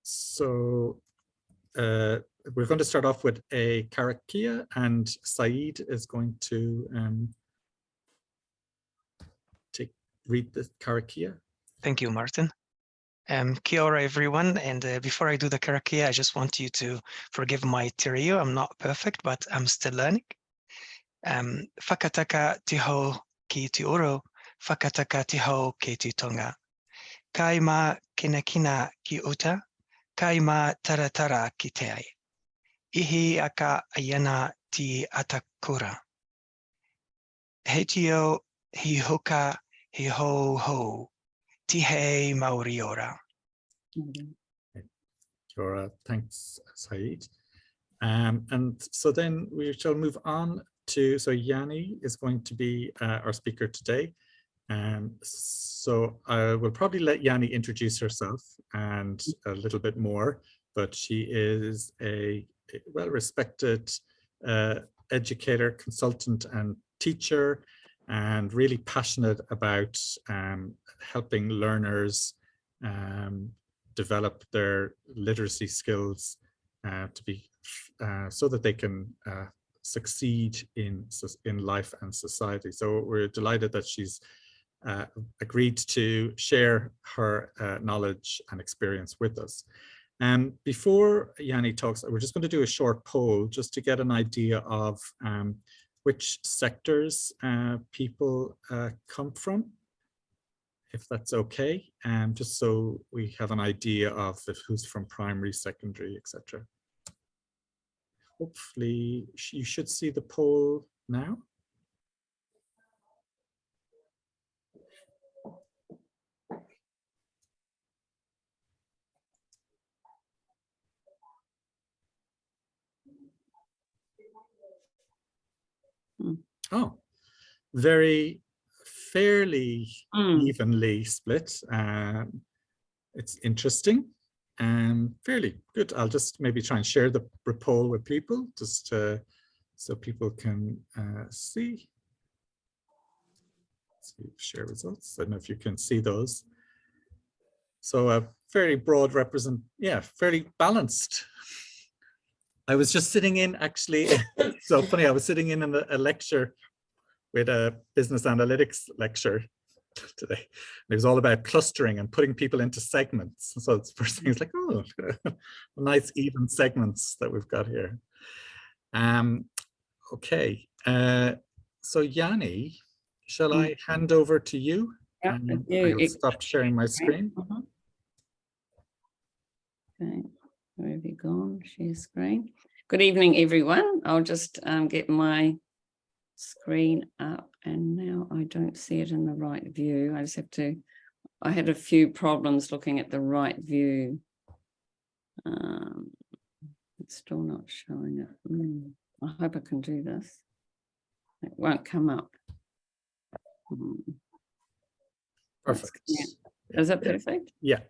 So we're going to start off with a karakia, and Saeed is going to read the karakia. Thank you, Martin. Kia ora, everyone. And before I do the karakia, I just want you to forgive my te reo. I'm not perfect, but I'm still learning. Whakataka te ho ki te oro, whakataka te ho ki te tonga. Kai mā kina kina ki uta, kai mā taratara ki te ai. Ihi aka ayana ti atakura. He tio hi hoka hi ho ho, ti he mauri ora. Thanks, Saeed. And so then we shall move on to, so Jannie is going to be our speaker today. So I will probably let Jannie introduce herself and a little bit more, but she is a well-respected educator, consultant and teacher, and really passionate about helping learners develop their literacy skills to be so that they can succeed in life and society. So we're delighted that she's agreed to share her knowledge and experience with us. Before Jannie talks, we're just going to do a short poll just to get an idea of which sectors people come from, if that's okay, just so we have an idea of who's from primary, secondary, etc. Hopefully you should see the poll now. Oh, fairly evenly split. It's interesting and fairly good. I'll just maybe try and share the poll with people just so people can see. Let's see, share results. I don't know if you can see those. So a very broad fairly balanced. I was just sitting in, actually, so funny, I was sitting in a lecture with a business analytics lecture today. It was all about clustering and putting people into segments. So it's first thing, it's like, oh, nice even segments that we've got here. Okay, so Jannie, shall I hand over to you? Yeah, I'll stop sharing my screen. Okay, where have you gone? Share screen. Good evening, everyone. I'll just get my screen up, and now I don't see it in the right view. I just have to, I had a few problems looking at the right view. It's still not showing it. I hope I can do this. It won't come up. Perfect. Is it perfect? Yeah.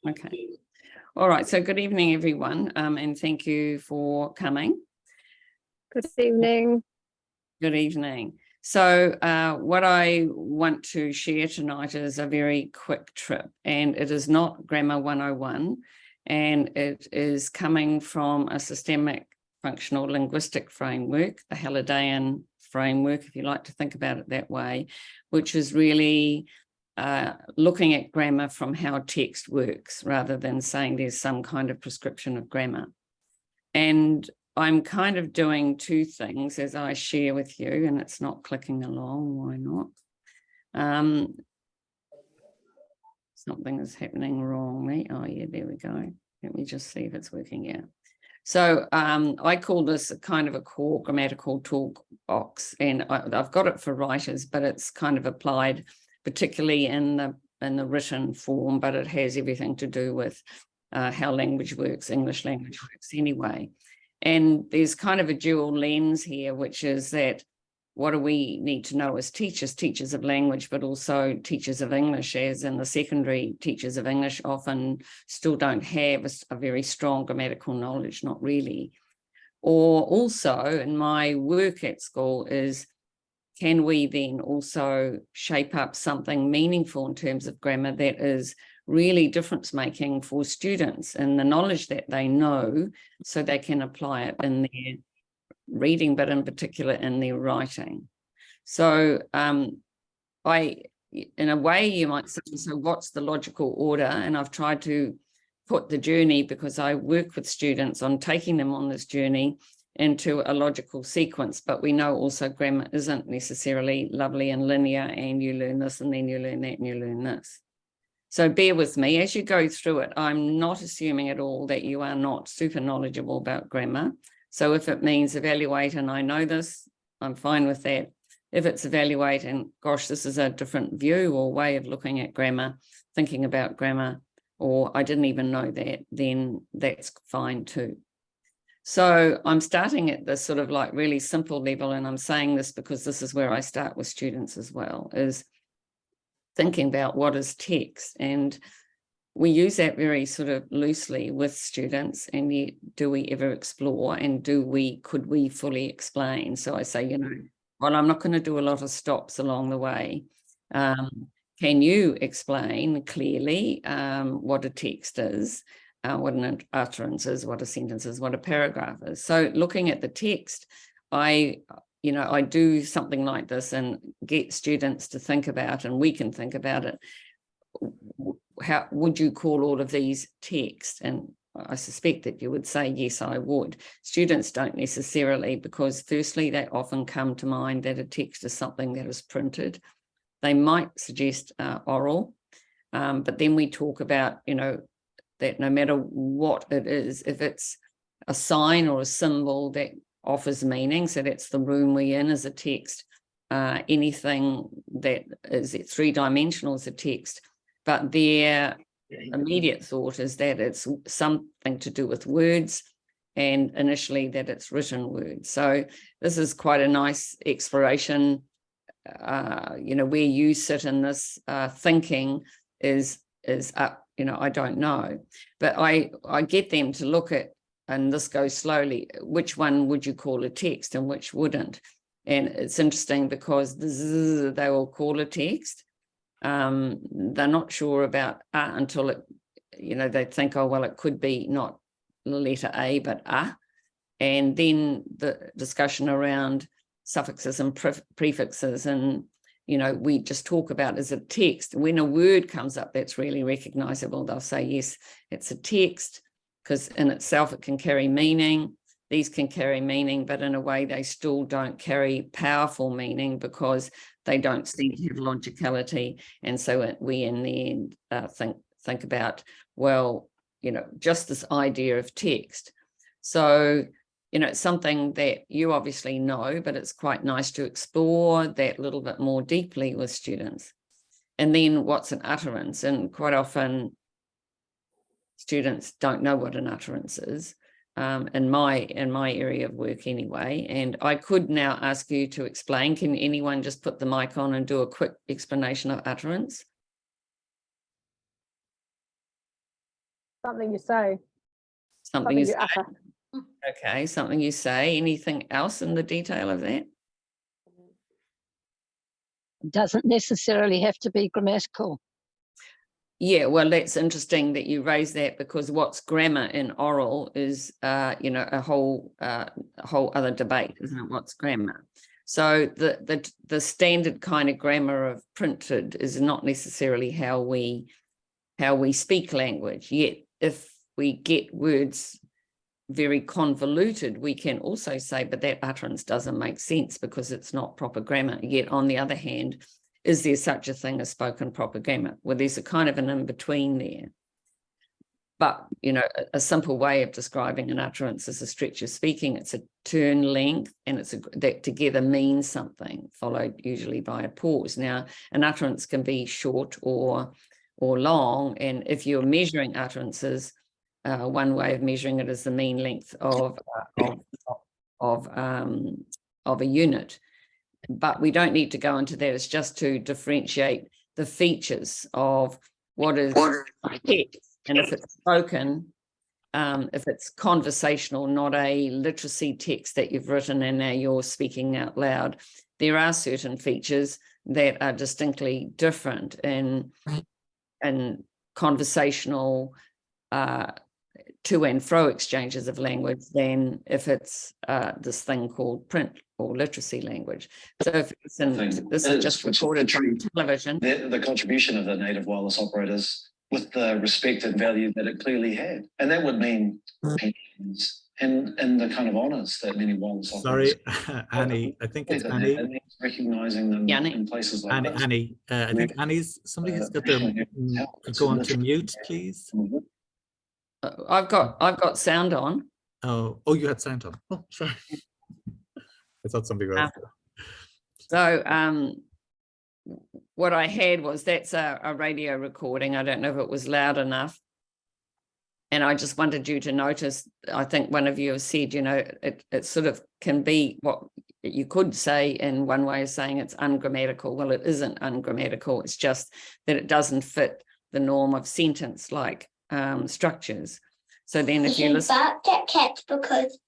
Okay. All right. So good evening, everyone, and thank you for coming. Good evening. Good evening. So what I want to share tonight is a very quick trip, and it is not Grammar 101, and it is coming from a systemic functional linguistic framework, the Hallidayan framework, if you like to think about it that way, which is really looking at grammar from how text works rather than saying there's some kind of prescription of grammar. And I'm kind of doing two things as I share with you, and it's not clicking along. Why not? Something is happening wrongly. Oh yeah, there we go. Let me just see if it's working out. So I call this a kind of a core grammatical toolbox, and I've got it for writers, but it's kind of applied particularly in the written form, but it has everything to do with how language works, English language works anyway. And there's kind of a dual lens here, which is that what do we need to know as teachers of language, but also teachers of English, as in the secondary teachers of English often still don't have a very strong grammatical knowledge, not really. Or also in my work at school is, can we then also shape up something meaningful in terms of grammar that is really difference making for students and the knowledge that they know so they can apply it in their reading, but in particular in their writing. So in a way you might say, so what's the logical order? And I've tried to put the journey, because I work with students on taking them on this journey, into a logical sequence, but we know also grammar isn't necessarily lovely and linear, and you learn this and then you learn that and you learn this. So bear with me as you go through it. I'm not assuming at all that you are not super knowledgeable about grammar. So if it means evaluate and I know this, I'm fine with that. If it's evaluate and gosh, this is a different view or way of looking at grammar, thinking about grammar, or I didn't even know that, then that's fine too. So I'm starting at this sort of like really simple level, and I'm saying this because this is where I start with students as well, is thinking about what is text. And we use that very sort of loosely with students, and yet do we ever explore, and could we fully explain? So I say, you know, well, I'm not going to do a lot of stops along the way. Can you explain clearly what a text is? What an utterance is, what a sentence is, what a paragraph is. So looking at the text, I do something like this and get students to think about, and we can think about it. How would you call all of these text? And I suspect that you would say, yes, I would. Students don't necessarily, because firstly, they often come to mind that a text is something that is printed. They might suggest oral, but then we talk about, you know, that no matter what it is, if it's a sign or a symbol that offers meaning, so that's the room we're in as a text, anything that is three-dimensional is a text, but their immediate thought is that it's something to do with words, and initially that it's written words. So this is quite a nice exploration. You know, where you sit in this thinking is up. You know, I don't know, but I get them to look at, and this goes slowly, which one would you call a text and which wouldn't? And it's interesting because they will call a text. They're not sure about until it, you know, they think, oh, well, it could be not letter A, but and then the discussion around suffixes and prefixes, and you know, we just talk about as a text. When a word comes up that's really recognizable, they'll say, yes, it's a text, because in itself it can carry meaning. These can carry meaning, but in a way they still don't carry powerful meaning because they don't seem to have logicality. And so we in the end think about, well, you know, just this idea of text. So you know, it's something that you obviously know, but it's quite nice to explore that a little bit more deeply with students. And then what's an utterance? And quite often students don't know what an utterance is, in my area of work anyway. And I could now ask you to explain. Can anyone just put the mic on and do a quick explanation of utterance? Something you say. Something you say. utter. Okay, something you say. Anything else in the detail of that? It doesn't necessarily have to be grammatical. Yeah, well, that's interesting that you raise that, because what's grammar in oral is, you know, a whole other debate, isn't it? What's grammar? So the standard kind of grammar of printed is not necessarily how we speak language. Yet, if we get words very convoluted, we can also say, but that utterance doesn't make sense because it's not proper grammar. Yet, on the other hand, is there such a thing as spoken proper grammar? Well, there's a kind of an in-between there. But, you know, a simple way of describing an utterance is a stretch of speaking. It's a turn length, and that together means something, followed usually by a pause. Now, an utterance can be short or long, and if you're measuring utterances, one way of measuring it is the mean length of a unit. But we don't need to go into that. It's just to differentiate the features of what is text. And if it's spoken, if it's conversational, not a literacy text that you've written and now you're speaking out loud, there are certain features that are distinctly different. And conversational to and fro exchanges of language than if it's this thing called print or literacy language. So if it's this is just recorded from television. The contribution of the native wireless operators with the respect and value that it clearly had. And that would mean pensions and the kind of honours that many wireless operators. Sorry, Annie, I think it's Annie. And recognising them in places like this. Annie, I think Annie's, somebody has got their, could go on to mute, please. I've got sound on. Oh, you had sound on. Oh, sorry. I thought somebody else. So what I had was that's a radio recording. I don't know if it was loud enough. And I just wanted you to notice, I think one of you has said, you know, it sort of can be what you could say in one way of saying it's ungrammatical. Well, it isn't ungrammatical. It's just that it doesn't fit the norm of sentence like structures. So then if you listen. Barked at cats because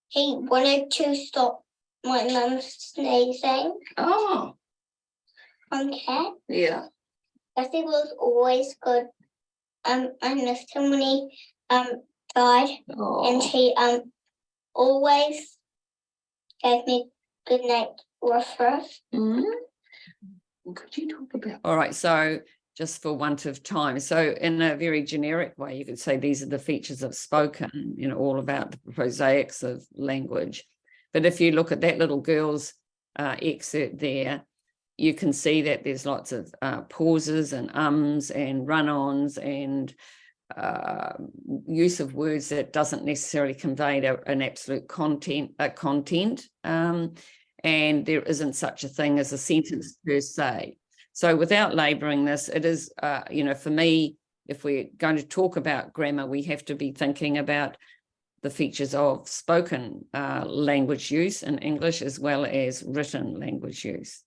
he wanted to stop my mum sneezing. Oh. On cat. Yeah. I think it was always good. I missed him when he died. Oh. And he always gave me good night reference. Could you talk about? All right, so just for want of time, so in a very generic way, you could say these are the features of spoken, you know, all about the prosaics of language. But if you look at that little girl's excerpt there, you can see that there's lots of pauses and ums and run-ons and use of words that doesn't necessarily convey an absolute content, and there isn't such a thing as a sentence per se. So without labouring this, it is, you know, for me, if we're going to talk about grammar, we have to be thinking about the features of spoken language use in English as well as written language use.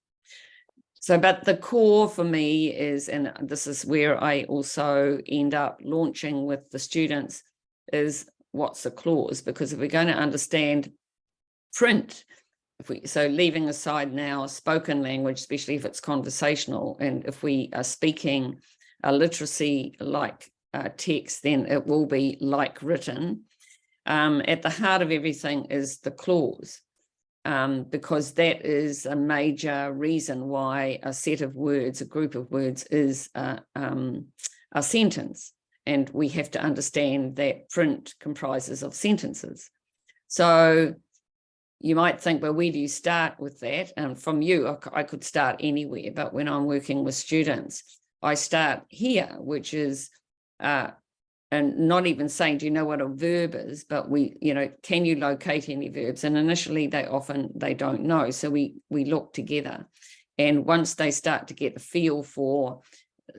So, but the core for me is, and this is where I also end up launching with the students, is what's a clause? Because if we're going to understand print, so leaving aside now spoken language, especially if it's conversational, and if we are speaking a literacy like text, then it will be like written. At the heart of everything is the clause. Because that is a major reason why a set of words, a group of words is a sentence. And we have to understand that print comprises of sentences. So you might think, well, where do you start with that? And from you, I could start anywhere, but when I'm working with students, I start here, which is and not even saying, do you know what a verb is? But we, you know, can you locate any verbs? And initially they don't know. So we look together. And once they start to get a feel for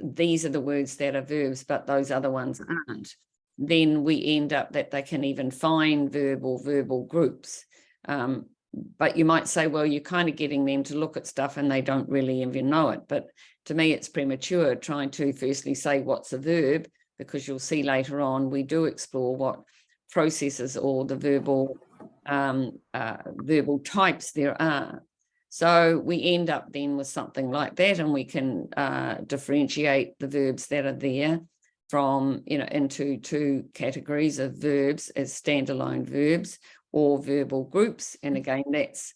these are the words that are verbs, but those other ones aren't, then we end up that they can even find verb or verbal groups. But you might say, well, you're kind of getting them to look at stuff and they don't really even know it. But to me, it's premature trying to firstly say what's a verb, because you'll see later on we do explore what processes or the verbal types there are. So we end up then with something like that, and we can differentiate the verbs that are there from, you know, into two categories of verbs as standalone verbs or verbal groups. And again, that's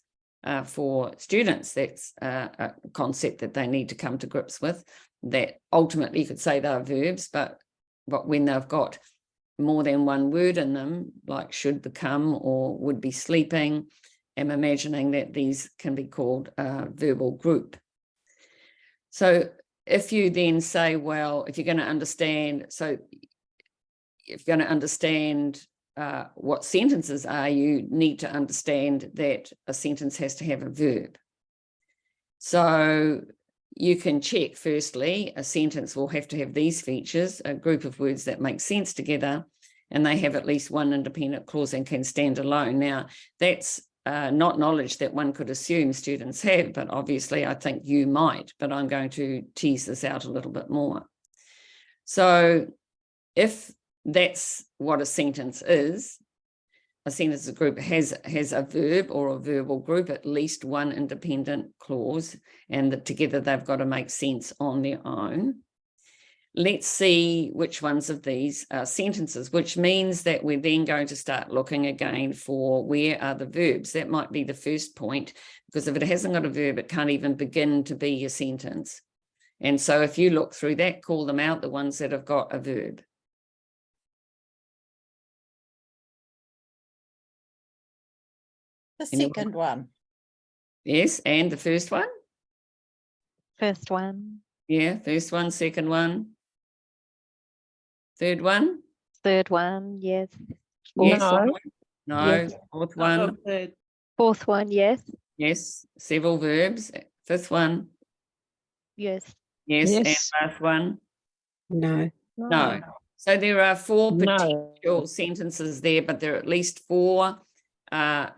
for students, that's a concept that they need to come to grips with, that ultimately you could say they're verbs, but when they've got more than one word in them, like should become or would be sleeping, I'm imagining that these can be called a verbal group. So if you then say, well, if you're going to understand, so if you're going to understand what sentences are, you need to understand that a sentence has to have a verb. So you can check, firstly, a sentence will have to have these features, a group of words that make sense together, and they have at least one independent clause and can stand alone. Now, that's not knowledge that one could assume students have, but obviously I think you might, but I'm going to tease this out a little bit more. So if that's what a sentence is, a sentence group has a verb or a verbal group, at least one independent clause, and that together they've got to make sense on their own. let's see which ones of these are sentences, which means that we're then going to start looking again for where are the verbs. That might be the first point, because if it hasn't got a verb, it can't even begin to be a sentence. And so if you look through that, call them out, the ones that have got a verb. The Anyone? second one. Yes, and the first one? First one. Yeah, first one, second one. Third one? Third one, yes. Yes. No. No. Yes. Fourth Not one? a third. Fourth one, yes. Yes. Several verbs. Fifth one? Yes. Yes. Yes. And last one? No. No. So there are four No. potential sentences there, but there are at least four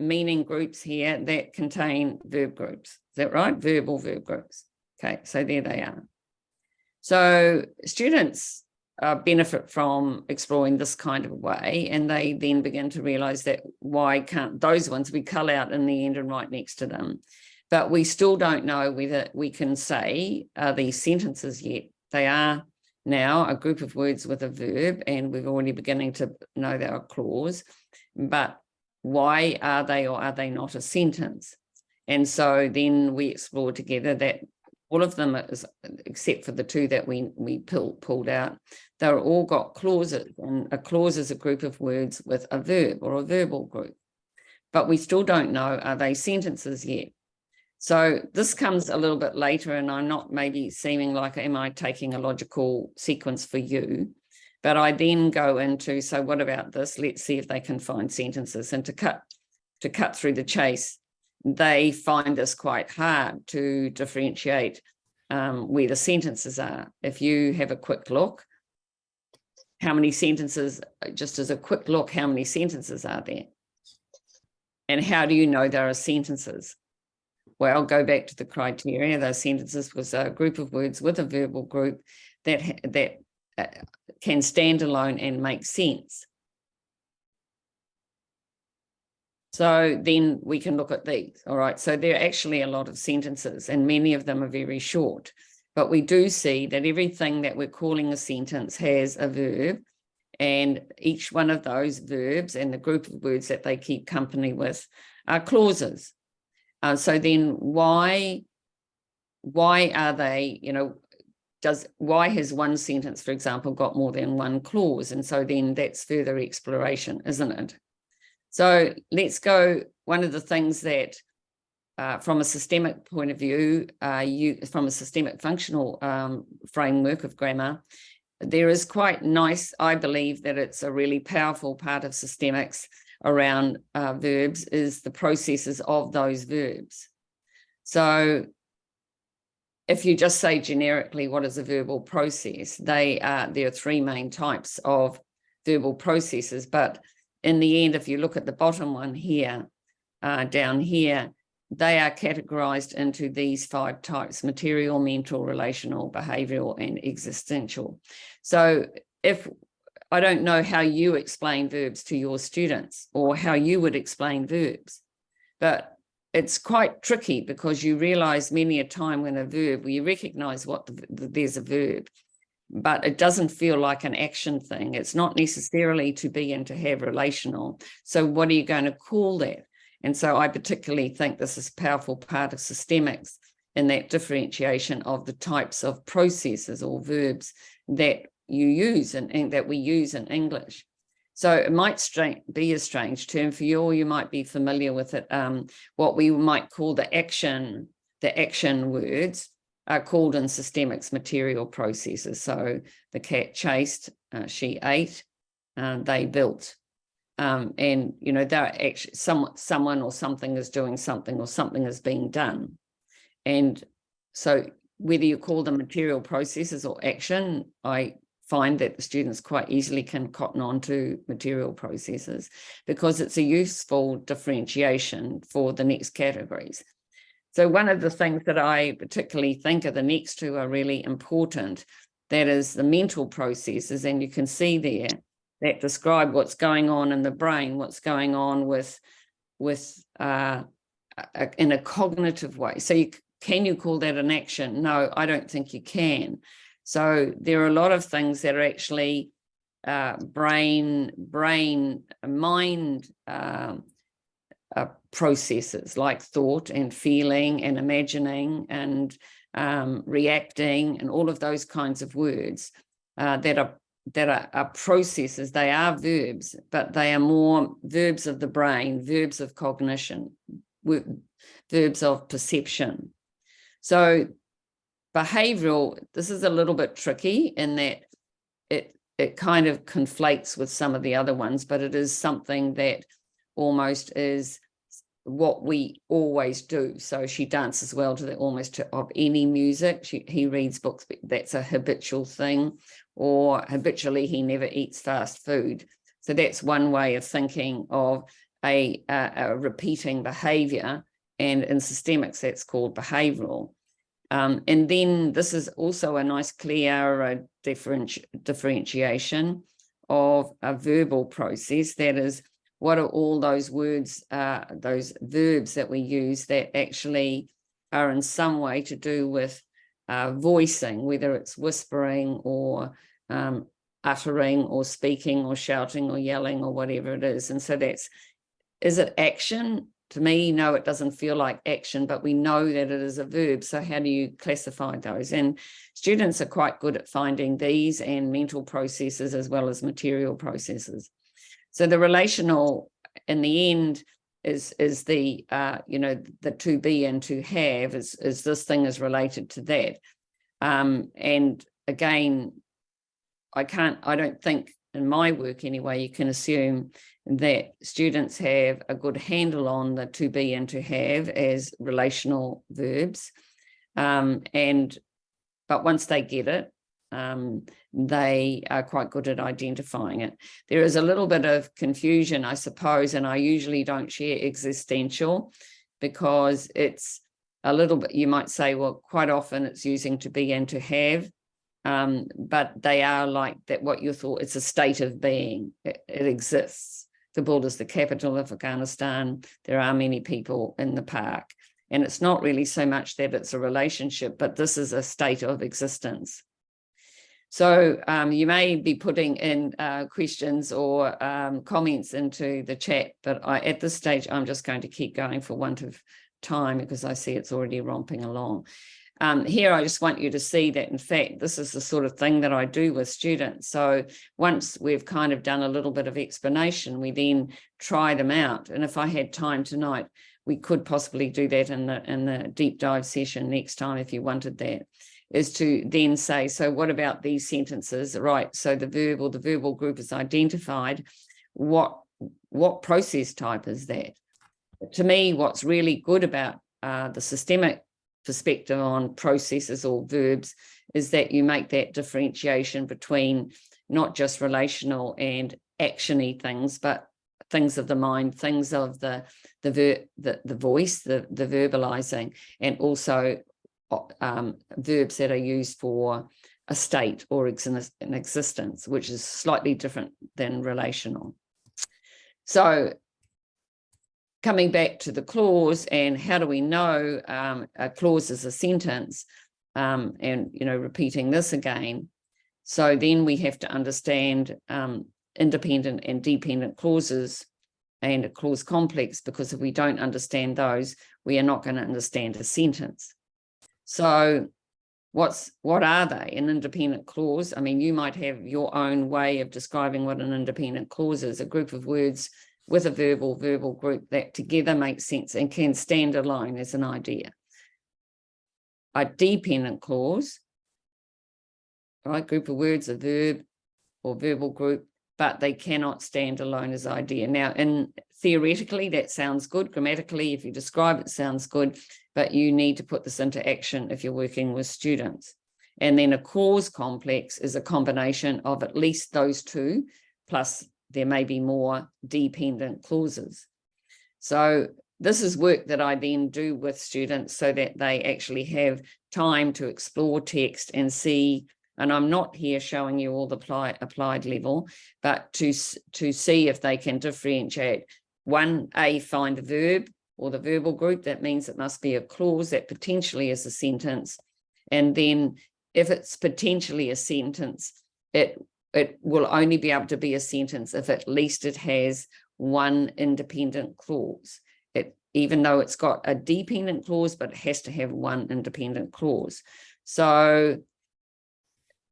meaning groups here that contain verb groups. Is that right? Verb or verb groups. Okay, so there they are. So students benefit from exploring this kind of way, and they then begin to realize that why can't those ones we cull out in the end and right next to them, but we still don't know whether we can say these sentences yet. They are now a group of words with a verb, and we're already beginning to know they're a clause, but why are they or are they not a sentence? And so then we explore together that all of them, except for the two that we pulled out, they're all got clauses, and a clause is a group of words with a verb or a verbal group. But we still don't know, are they sentences yet? So this comes a little bit later, and I'm not maybe seeming like, am I taking a logical sequence for you? But I then go into, so what about this? Let's see if they can find sentences. And to cut through the chase, they find this quite hard to differentiate where the sentences are. If you have a quick look, how many sentences, just as a quick look, how many sentences are there? And how do you know there are sentences? Well, go back to the criteria. Those sentences was a group of words with a verbal group that can stand alone and make sense. So then we can look at these. All right. So there are actually a lot of sentences, and many of them are very short. But we do see that everything that we're calling a sentence has a verb, and each one of those verbs and the group of words that they keep company with are clauses. So then why are they, why has one sentence, for example, got more than one clause? And so then that's further exploration, isn't it? So let's go, one of the things that from a systemic point of view, from a systemic functional framework of grammar, there is quite nice, I believe that it's a really powerful part of systemics around verbs is the processes of those verbs. So if you just say generically, what is a verbal process? There are three main types of verbal processes, but in the end, if you look at the bottom one here, down here, they are categorized into these 5 types: material, mental, relational, behavioral, and existential. So if I don't know how you explain verbs to your students or how you would explain verbs, but it's quite tricky because you realize many a time when a verb, we recognize what there's a verb, but it doesn't feel like an action thing. It's not necessarily to be and to have relational. So what are you going to call that? And so I particularly think this is a powerful part of systemics in that differentiation of the types of processes or verbs that you use and that we use in English. So it might be a strange term for you, or you might be familiar with it. What we might call the action words are called in systemics material processes. So the cat chased, she ate, they built. And, they're actually someone or something is doing something or something is being done. And so whether you call them material processes or action, I find that the students quite easily can cotton on to material processes because it's a useful differentiation for the next categories. So one of the things that I particularly think are the next two are really important, that is the mental processes, and you can see there that describe what's going on in the brain, what's going on with in a cognitive way. So can you call that an action? No, I don't think you can. So there are a lot of things that are actually mind processes, like thought and feeling and imagining and reacting and all of those kinds of words that are processes. They are verbs, but they are more verbs of the brain, verbs of cognition, verbs of perception. So behavioral, this is a little bit tricky in that it kind of conflates with some of the other ones, but it is something that almost is what we always do. So she dances well to the almost of any music. He reads books, that's a habitual thing, or habitually he never eats fast food. So that's one way of thinking of a repeating behavior, and in systemics that's called behavioral. And then this is also a nice clear differentiation of a verbal process. That is, what are all those words, those verbs that we use that actually are in some way to do with voicing, whether it's whispering or uttering or speaking or shouting or yelling or whatever it is. And so is it action? To me, no, it doesn't feel like action, but we know that it is a verb. So how do you classify those? And students are quite good at finding these and mental processes as well as material processes. So the relational, in the end, is the the to be and to have is this thing is related to that. And again, I don't think in my work anyway, you can assume that students have a good handle on the to be and to have as relational verbs. But once they get it, they are quite good at identifying it. There is a little bit of confusion, I suppose, and I usually don't share existential because it's a little bit, you might say, well, quite often it's using to be and to have. But they are like that, what you thought, it's a state of being. It exists. Kabul is the capital of Afghanistan. There are many people in the park. And it's not really so much that it's a relationship, but this is a state of existence. So you may be putting in questions or comments into the chat, but at this stage, I'm just going to keep going for want of time because I see it's already romping along. Here, I just want you to see that, in fact, this is the sort of thing that I do with students. So once we've kind of done a little bit of explanation, we then try them out. And if I had time tonight, we could possibly do that in the deep dive session next time if you wanted that, is to then say, so what about these sentences? Right, so the verb or the verbal group is identified. What process type is that? To me, what's really good about the systemic perspective on processes or verbs is that you make that differentiation between not just relational and actiony things, but things of the mind, things of the voice, the verbalizing, and also verbs that are used for a state or an existence, which is slightly different than relational. So coming back to the clause and how do we know a clause is a sentence, and repeating this again. So then we have to understand independent and dependent clauses and a clause complex, because if we don't understand those, we are not going to understand a sentence. So what are they? An independent clause, I mean, you might have your own way of describing what an independent clause is, a group of words with a verbal group that together makes sense and can stand alone as an idea. A dependent clause, right, group of words, a verb or verbal group, but they cannot stand alone as idea. Now, theoretically, that sounds good. Grammatically, if you describe it, sounds good, but you need to put this into action if you're working with students. And then a clause complex is a combination of at least those two, plus there may be more dependent clauses. So this is work that I then do with students so that they actually have time to explore text and see, and I'm not here showing you all the applied level, but to see if they can differentiate. One, find the verb or the verbal group. That means it must be a clause that potentially is a sentence. And then if it's potentially a sentence, it will only be able to be a sentence if at least it has one independent clause. Even though it's got a dependent clause, but it has to have one independent clause. So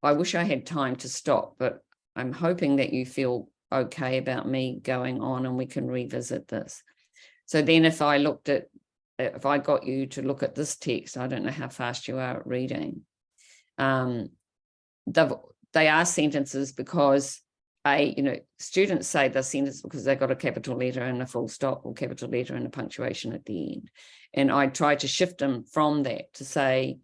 I wish I had time to stop, but I'm hoping that you feel okay about me going on and we can revisit this. So then if I got you to look at this text, I don't know how fast you are at reading. They are sentences because students say they're sentences because they've got a capital letter and a full stop, or capital letter and a punctuation at the end. And I try to shift them from that to say,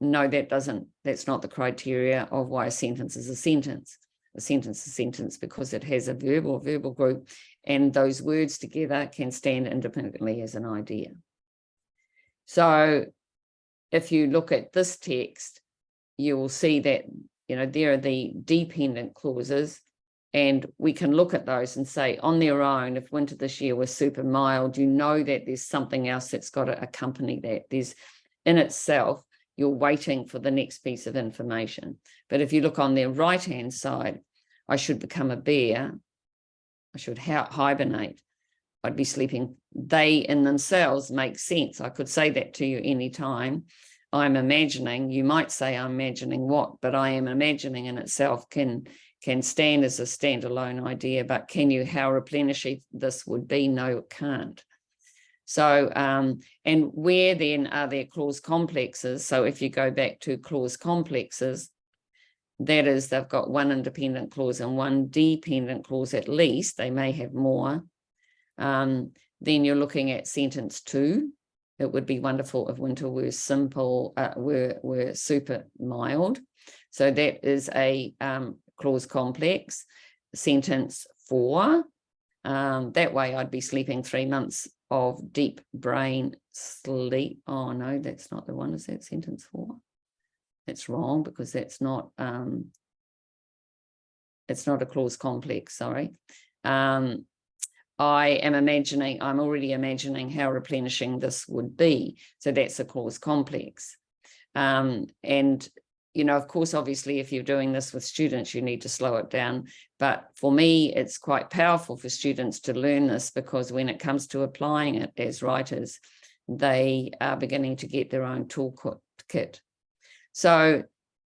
no, that's not the criteria of why a sentence is a sentence. A sentence is a sentence because it has a verb or verbal group, and those words together can stand independently as an idea. So if you look at this text, you will see that, there are the dependent clauses, and we can look at those and say on their own, if winter this year was super mild, that there's something else that's got to accompany that. There's in itself, you're waiting for the next piece of information. But if you look on their right-hand side, I should become a bear. I should hibernate. I'd be sleeping. They in themselves make sense. I could say that to you anytime. I'm imagining, you might say I'm imagining what, but I am imagining in itself can stand as a standalone idea, but how replenishing this would be? No, it can't. So, and where then are there clause complexes? So if you go back to clause complexes, that is, they've got one independent clause and one dependent clause at least. They may have more. Then you're looking at sentence 2. It would be wonderful if winter were simple, were super mild. So that is a clause complex. Sentence 4. That way I'd be sleeping 3 months of deep brain sleep. Oh no, that's not the one. Is that sentence 4? That's wrong, because that's not it's not a clause complex, sorry. I'm already imagining how replenishing this would be. So that's a clause complex. And of course, obviously, if you're doing this with students, you need to slow it down. But for me, it's quite powerful for students to learn this, because when it comes to applying it as writers, they are beginning to get their own toolkit. So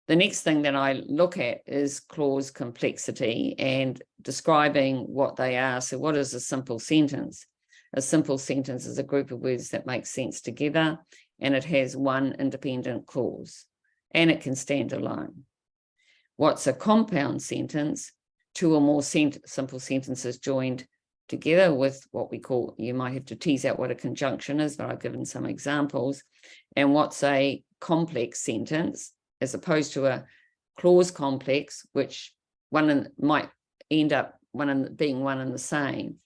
the next thing that I look at is clause complexity and describing what they are. So what is a simple sentence? A simple sentence is a group of words that make sense together, and it has one independent clause, and it can stand alone. What's a compound sentence? 2 or more simple sentences joined together with what we call, you might have to tease out what a conjunction is, but I've given some examples. And what's a complex sentence, as opposed to a clause complex, which might end up being one and the same,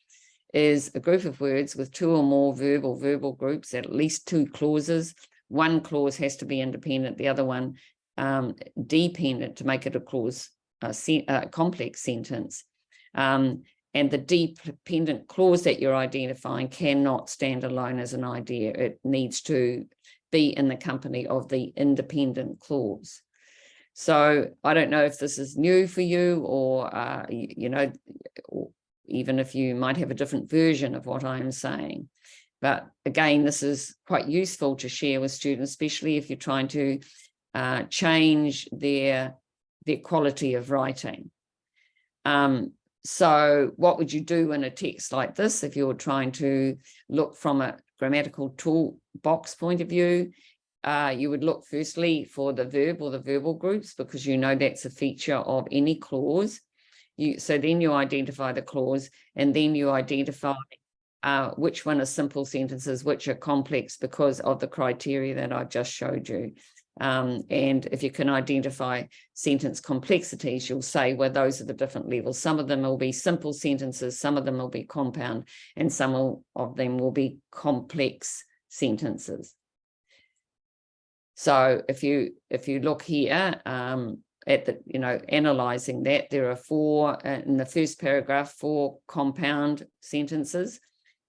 is a group of words with 2 or more verb or verbal groups, at least 2 clauses. One clause has to be independent, the other one dependent, to make it a complex sentence. And the dependent clause that you're identifying cannot stand alone as an idea. It needs to be in the company of the independent clause. So I don't know if this is new for you, or, or even if you might have a different version of what I'm saying. But again, this is quite useful to share with students, especially if you're trying to change their quality of writing. So what would you do in a text like this if you're trying to look from a grammatical toolbox point of view? You would look firstly for the verb or the verbal groups, because that's a feature of any clause. So then you identify the clause, and then you identify which one are simple sentences, which are complex, because of the criteria that I just showed you. And if you can identify sentence complexities, you'll say, well, those are the different levels. Some of them will be simple sentences, some of them will be compound, and some of them will be complex sentences. So if you look here at the, analysing that, there are 4 in the first paragraph, 4 compound sentences,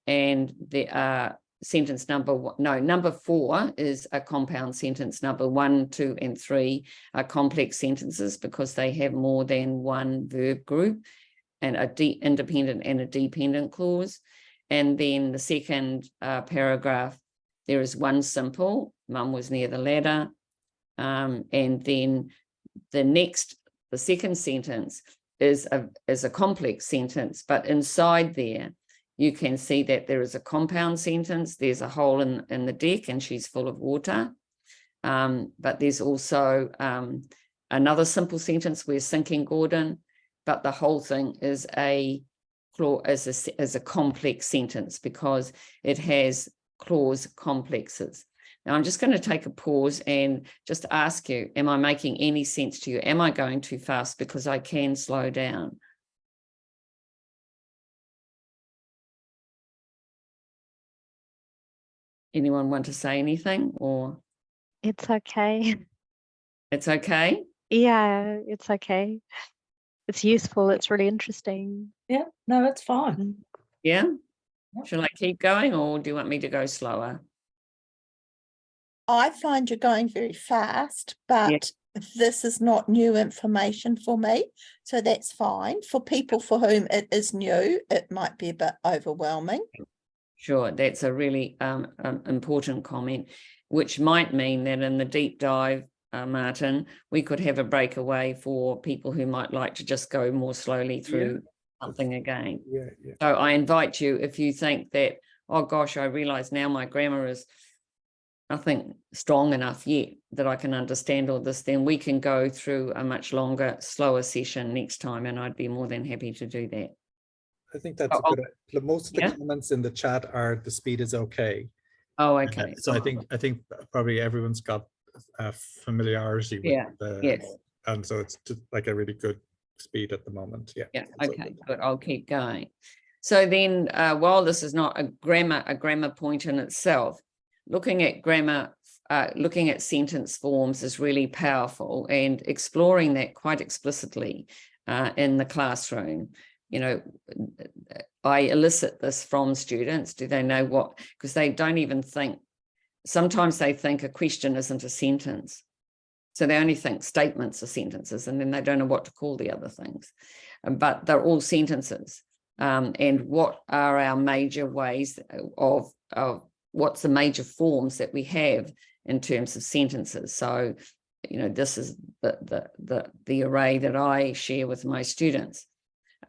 and there are sentence number one, no, number 4 is a compound sentence. Number 1, 2, and 3 are complex sentences because they have more than one verb group and a independent and a dependent clause. And then the second paragraph, there is one simple, Mum was near the ladder. And then the second sentence is a complex sentence, but inside there, you can see that there is a compound sentence. There's a hole in the deck and she's full of water. But there's also another simple sentence, we're sinking Gordon, but the whole thing is a complex sentence because it has clause complexes. Now I'm just going to take a pause and just ask you, am I making any sense to you? Am I going too fast? Because I can slow down. Anyone want to say anything, or? It's okay. It's okay? Yeah, it's okay. It's useful. It's really interesting. Yeah, no, it's fine. Yeah? Yep. Shall I keep going or do you want me to go slower? I find you're going very fast, but this is not new information for me. So that's fine. For people for whom it is new, it might be a bit overwhelming. Sure, that's a really important comment, which might mean that in the deep dive, Martin, we could have a breakaway for people who might like to just go more slowly through something again. Yeah. So I invite you, if you think that, oh gosh, I realize now my grammar is nothing strong enough yet that I can understand all this, then we can go through a much longer, slower session next time, and I'd be more than happy to do that. I think that's a good. Most of the comments in the chat are the speed is okay. Oh, okay. So I think probably everyone's got familiarity with the and so it's just like a really good speed at the moment. Yeah. Okay, good. I'll keep going. So then, while this is not a grammar point in itself, looking at grammar, looking at sentence forms is really powerful, and exploring that quite explicitly in the classroom. You know, I elicit this from students. Do they know what? Because they don't even think. Sometimes they think a question isn't a sentence. So they only think statements are sentences, and then they don't know what to call the other things. But they're all sentences. And what are our major ways of what's the major forms that we have in terms of sentences? So, you know, this is the array that I share with my students.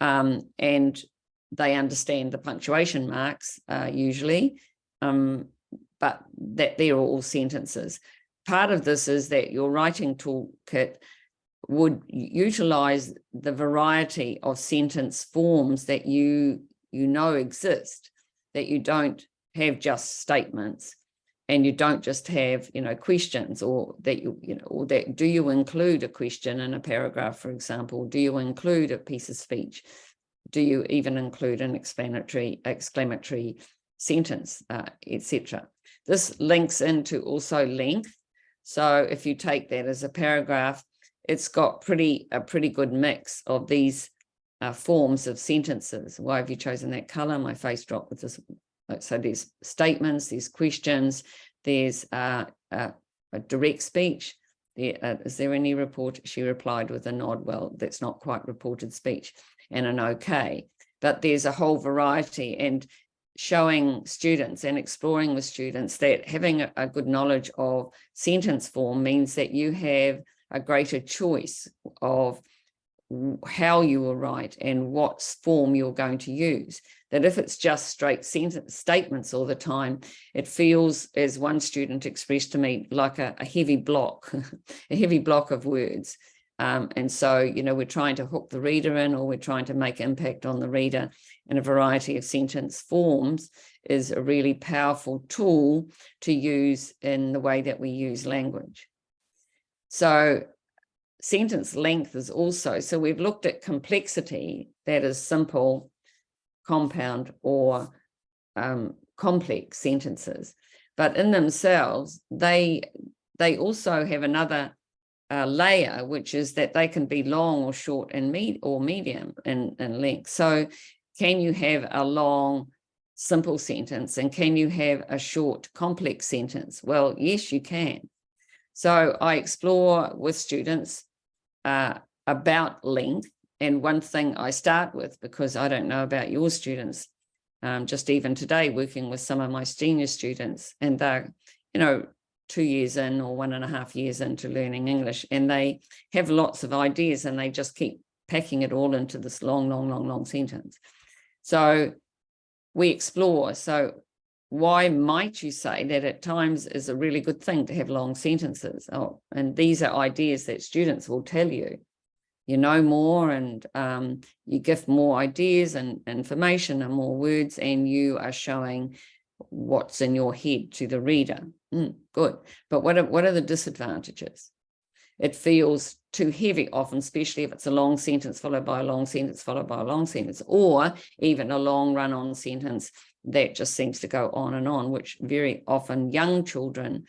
And they understand the punctuation marks usually, but that they're all sentences. Part of this is that your writing toolkit would utilize the variety of sentence forms that you know exist, that you don't have just statements, and you don't just have, you know, questions, or that or that do you include a question in a paragraph, for example? Do you include a piece of speech? Do you even include an exclamatory sentence, etc.? This links into also length. So if you take that as a paragraph, it's got a pretty good mix of these forms of sentences. Why have you chosen that color? My face dropped with this. So there's statements, there's questions, there's a direct speech. Is there any report? She replied with a nod. Well, that's not quite reported speech, and an okay. But there's a whole variety, and showing students and exploring with students that having a good knowledge of sentence form means that you have a greater choice of how you will write and what form you're going to use. That if it's just straight statements all the time, it feels, as one student expressed to me, like a heavy block, a heavy block of words. And so, you know, we're trying to hook the reader in, or we're trying to make impact on the reader, and a variety of sentence forms is a really powerful tool to use in the way that we use language. So sentence length is also, so we've looked at complexity, that is simple, compound, or complex sentences, but in themselves, they also have another layer, which is that they can be long or short and medium in length. So can you have a long simple sentence, and can you have a short complex sentence? Well, yes, you can. So I explore with students about length, and one thing I start with, because I don't know about your students, just even today working with some of my senior students, and they're, 2 years in or 1.5 years into learning English, and they have lots of ideas and they just keep packing it all into this long sentence. So we explore. So why might you say that at times is a really good thing to have long sentences? Oh, and these are ideas that students will tell you. You know more, and you give more ideas and information and more words, and you are showing what's in your head to the reader. Good. But what are the disadvantages? It feels too heavy often, especially if it's a long sentence followed by a long sentence followed by a long sentence, or even a long run-on sentence that just seems to go on and on, which very often young children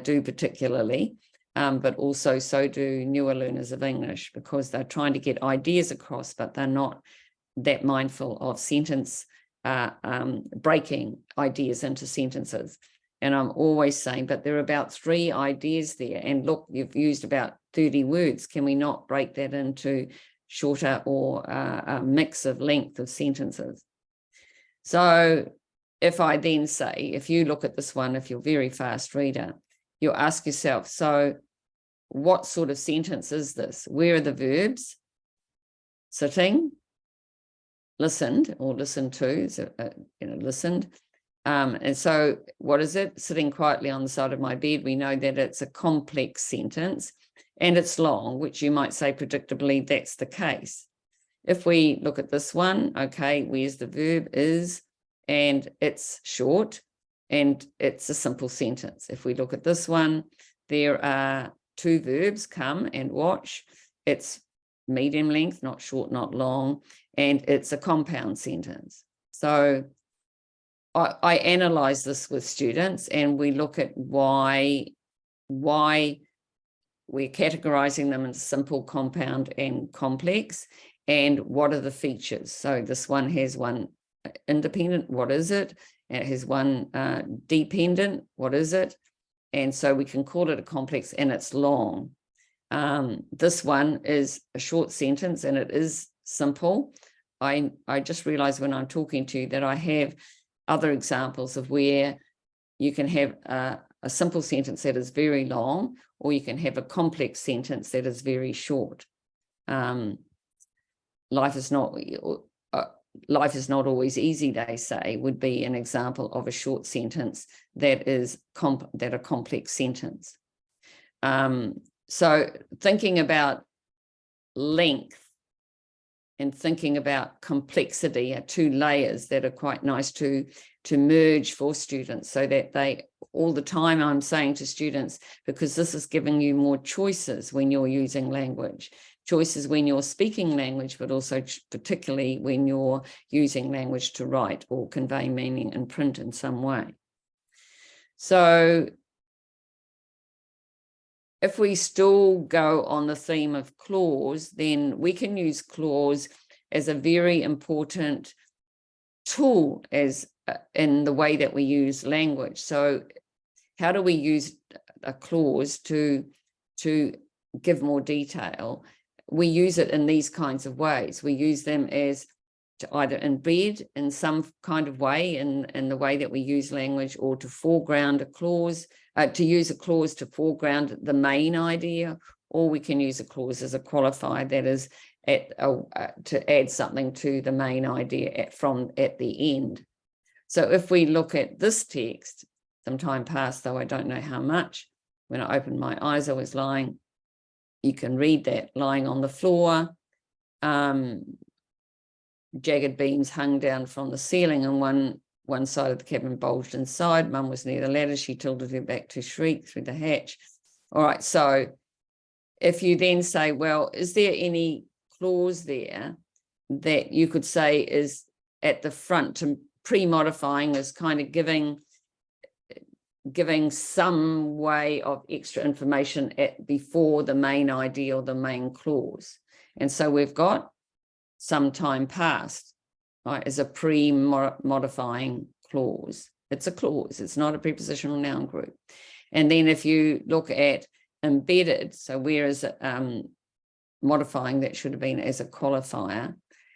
do particularly, but also so do newer learners of English, because they're trying to get ideas across, but they're not that mindful of sentence breaking ideas into sentences. And I'm always saying, but there are about 3 ideas there. And look, you've used about 30 words. Can we not break that into shorter or a mix of length of sentences? So if I then say, if you look at this one, if you're a very fast reader, you'll ask yourself, so what sort of sentence is this? Where are the verbs? Sitting, listened, or listened to, so, listened. And so what is it? Sitting quietly on the side of my bed. We know that it's a complex sentence and it's long, which you might say predictably that's the case. If we look at this one, okay, where's the verb? Is, and it's short and it's a simple sentence. If we look at this one, there are 2 verbs, come and watch. It's medium length, not short, not long, and it's a compound sentence. So I analyze this with students, and we look at why we're categorizing them into simple, compound, and complex, and what are the features. So this one has one independent, what is it? And it has one dependent, what is it? And so we can call it a complex, and it's long. This one is a short sentence, and it is simple. I just realized when I'm talking to you that I have other examples of where you can have a simple sentence that is very long, or you can have a complex sentence that is very short. Life is not always easy, they say, would be an example of a short sentence that is a complex sentence. So thinking about length and thinking about complexity are 2 layers that are quite nice to merge for students, so that they, all the time I'm saying to students, because this is giving you more choices when you're using language, choices when you're speaking language, but also particularly when you're using language to write or convey meaning in print in some way. So if we still go on the theme of clause, then we can use clause as a very important tool as in the way that we use language. So how do we use a clause to give more detail? We use it in these kinds of ways. We use them as to either embed in some kind of way in the way that we use language, or to foreground a clause, to use a clause to foreground the main idea, or we can use a clause as a qualifier that is to add something to the main idea at the end. So if we look at this text, some time passed, though I don't know how much, when I opened my eyes, I was lying, you can read that, lying on the floor, jagged beams hung down from the ceiling, and one side of the cabin bulged inside. Mum was near the ladder. She tilted her back to shriek through the hatch. All right, so if you then say, well, is there any clause there that you could say is at the front, to pre-modifying, is kind of giving some way of extra information before the main idea or the main clause. And so we've got some time passed. is a pre-modifying clause. It's a clause. It's not a prepositional noun group. And then if you look at embedded, so where is it modifying, that should have been as a qualifier.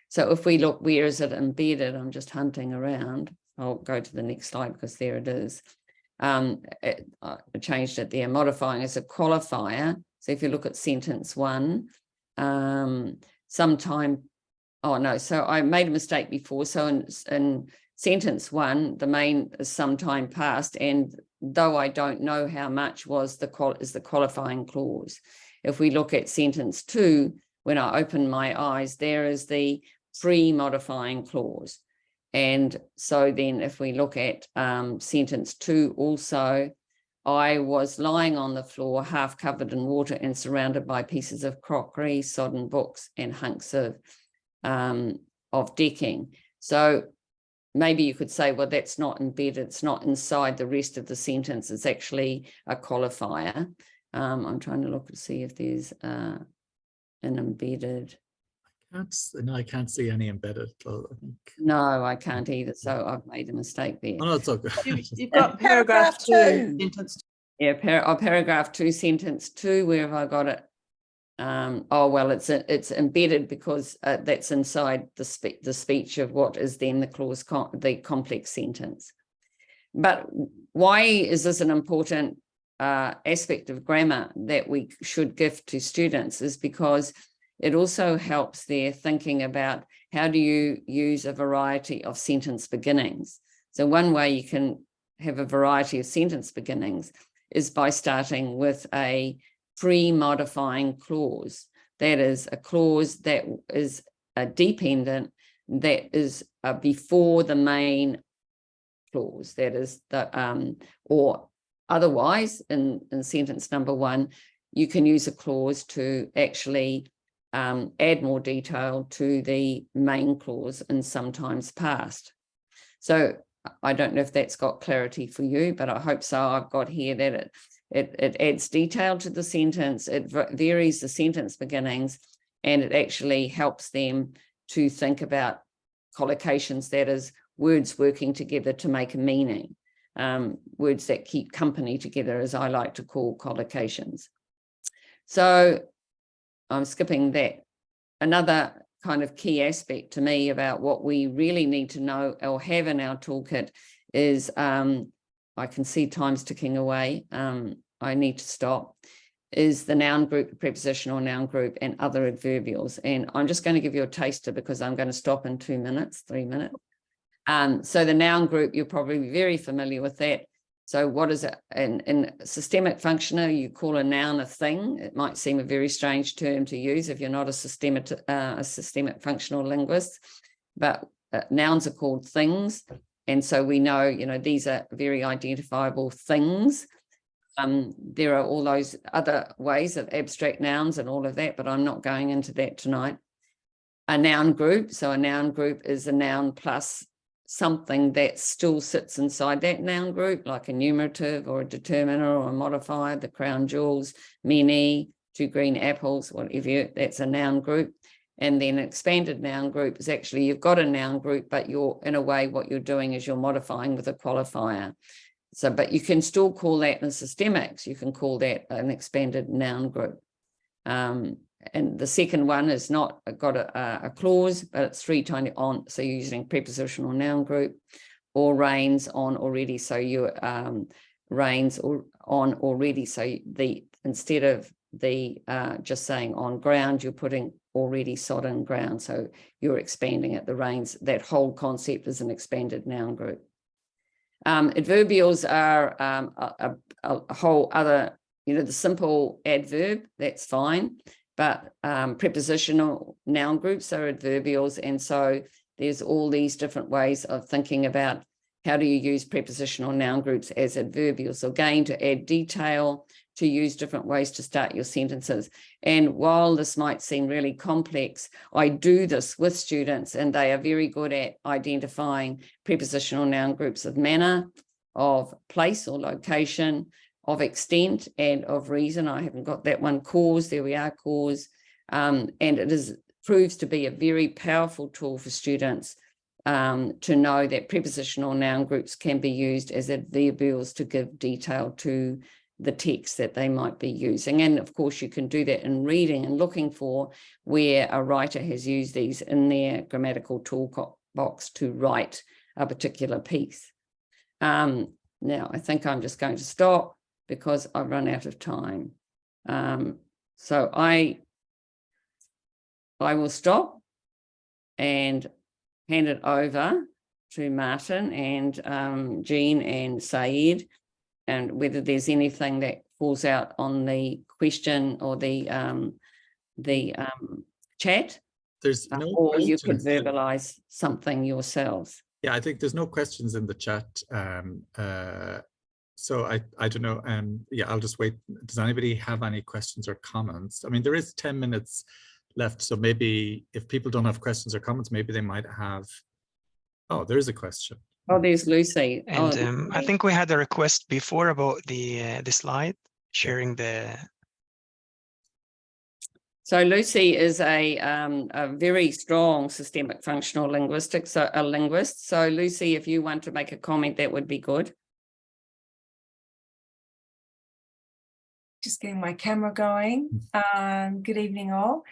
So if we look, where is it embedded? I'm just hunting around. I'll go to the next slide because there it is. I changed it there. Modifying as a qualifier. So if you look at sentence 1, sometime, oh no, so I made a mistake before. So in sentence 1, the main is sometime past, and though I don't know how much was the qualifying clause. If we look at sentence 2, when I open my eyes, there is the pre-modifying clause. And so then if we look at sentence 2 also, I was lying on the floor, half covered in water and surrounded by pieces of crockery, sodden books, and hunks of decking. So maybe you could say, well, that's not embedded. It's not inside the rest of the sentence. It's actually a qualifier. I'm trying to look to see if there's an embedded. I can't see any embedded. I think. No, I can't either. So I've made a mistake there. Oh, no, it's okay. You've got paragraph 2. Sentence 2. Yeah, paragraph 2, sentence 2. Where have I got it? Oh, well, it's embedded because that's inside the speech of what is then the clause, the complex sentence. But why is this an important aspect of grammar that we should give to students? Is because it also helps their thinking about how do you use a variety of sentence beginnings. So one way you can have a variety of sentence beginnings is by starting with a pre-modifying clause. That is a clause that is a dependent, that is before the main clause. That is the or otherwise in sentence number 1, you can use a clause to actually add more detail to the main clause in sometimes past. So I don't know if that's got clarity for you, but I hope so. I've got here that it adds detail to the sentence, it varies the sentence beginnings, and it actually helps them to think about collocations, that is, words working together to make a meaning, words that keep company together, as I like to call collocations. So I'm skipping that. Another kind of key aspect to me about what we really need to know or have in our toolkit is, I can see time's ticking away, I need to stop, is the noun group, prepositional noun group, and other adverbials. And I'm just going to give you a taster because I'm going to stop in 3 minutes. So the noun group, you're probably very familiar with that. So what is it? In systemic functioner, you call a noun a thing. It might seem a very strange term to use if you're not a systemic functional linguist, but nouns are called things. And so we know, these are very identifiable things. There are all those other ways of abstract nouns and all of that, but I'm not going into that tonight. A noun group. So a noun group is a noun plus something that still sits inside that noun group, like a numerative or a determiner or a modifier, the crown jewels, many, 2 green apples, whatever, that's a noun group. And then an expanded noun group is actually, you've got a noun group, but you're, in a way, what you're doing is you're modifying with a qualifier. So, but you can still call that in systemics, you can call that an expanded noun group. And the second one is not got a clause, but it's 3 times on. So you're using prepositional noun group, or reigns on already. So you reigns or on already. So instead of the just saying on ground, you're putting already sodden ground. So you're expanding it. The reigns, that whole concept is an expanded noun group. Adverbials are a whole other, the simple adverb, that's fine. But prepositional noun groups are adverbials. And so there's all these different ways of thinking about how do you use prepositional noun groups as adverbials. So again, to add detail, to use different ways to start your sentences. And while this might seem really complex, I do this with students and they are very good at identifying prepositional noun groups of manner, of place or location, of extent, and of reason. I haven't got that one. Cause, there we are, cause. And it proves to be a very powerful tool for students to know that prepositional noun groups can be used as adverbials to give detail to the text that they might be using. And of course, you can do that in reading and looking for where a writer has used these in their grammatical toolbox to write a particular piece. Now, I think I'm just going to stop because I've run out of time. So I will stop and hand it over to Martin and Jean and Saeed, and whether there's anything that falls out on the question or the chat. There's no or you could questions. verbalize something yourselves. Yeah, I think there's no questions in the chat. So I don't know. Yeah, I'll just wait. Does anybody have any questions or comments? I mean, there is 10 minutes left. So maybe if people don't have questions or comments, maybe they might have. Oh, there's a question. Oh, there's Lucy. And I think we had a request before about the slide, sharing the. So Lucy is a very strong systemic functional linguistics, so a linguist. So Lucy, if you want to make a comment, that would be good. Just getting my camera going. Good evening, all.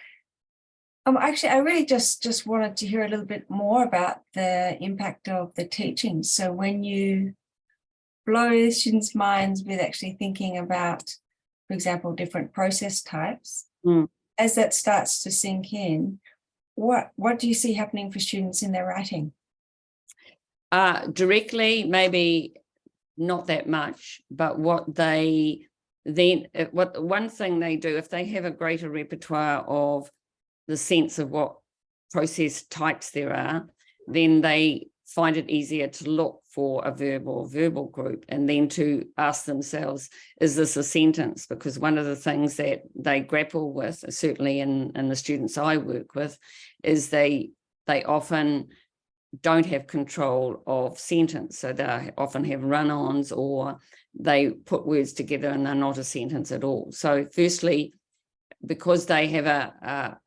Actually, I really just wanted to hear a little bit more about the impact of the teaching. So when you blow students' minds with actually thinking about, for example, different process types, as that starts to sink in, what do you see happening for students in their writing? Directly, maybe not that much, but what they then, one thing they do, if they have a greater repertoire of the sense of what process types there are, then they find it easier to look for a verb or verbal group and then to ask themselves, is this a sentence? Because one of the things that they grapple with, certainly in the students I work with, is they often don't have control of sentence. So they often have run-ons or they put words together and they're not a sentence at all. So firstly, because they have a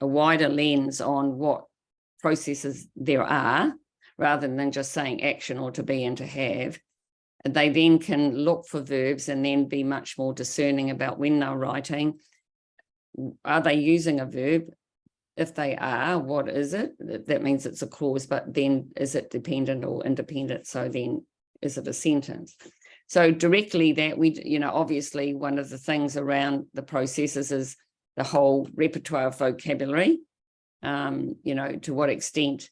wider lens on what processes there are, rather than just saying action or to be and to have, they then can look for verbs and then be much more discerning about when they're writing. Are they using a verb? If they are, what is it? That means it's a clause, but then is it dependent or independent? So then is it a sentence? So directly that we, obviously one of the things around the processes is the whole repertoire of vocabulary. To what extent